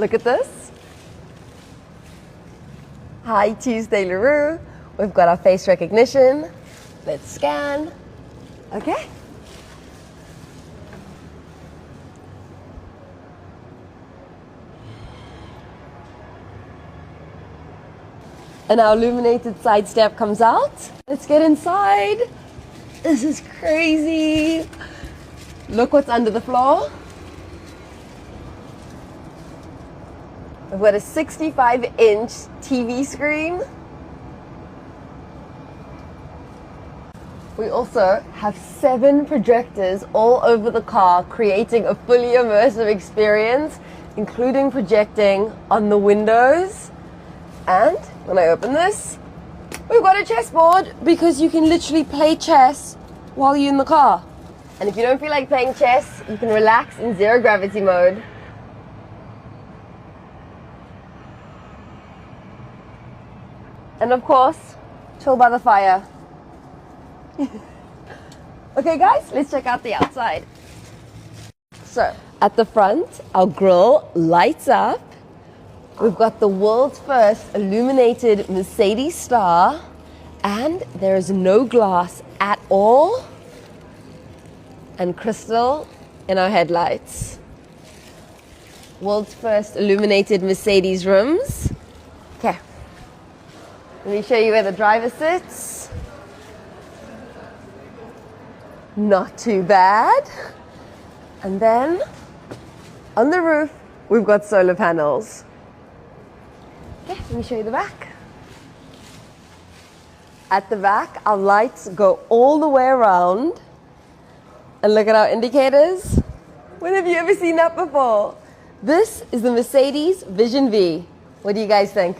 Look at this. Hi, Tuesday LaRue. We've got our face recognition. Let's scan. Okay. And our illuminated side step comes out. Let's get inside. This is crazy. Look what's under the floor. We've got a 65-inch TV screen. We also have 7 projectors all over the car, creating a fully immersive experience, including projecting on the windows. And when I open this, we've got a chessboard because you can literally play chess while you're in the car. And if you don't feel like playing chess, you can relax in zero gravity mode. And of course, chill by the fire. Okay guys, let's check out the outside. So, at the front, our grille lights up. We've got the world's first illuminated Mercedes star, and there is no glass at all, and crystal in our headlights. World's first illuminated Mercedes rims. Okay, let me show you where the driver sits. Not too bad. And then on the roof, we've got solar panels. Okay, let me show you the back. At the back, our lights go all the way around. And look at our indicators. When have you ever seen that before? This is the Mercedes Vision V. What do you guys think?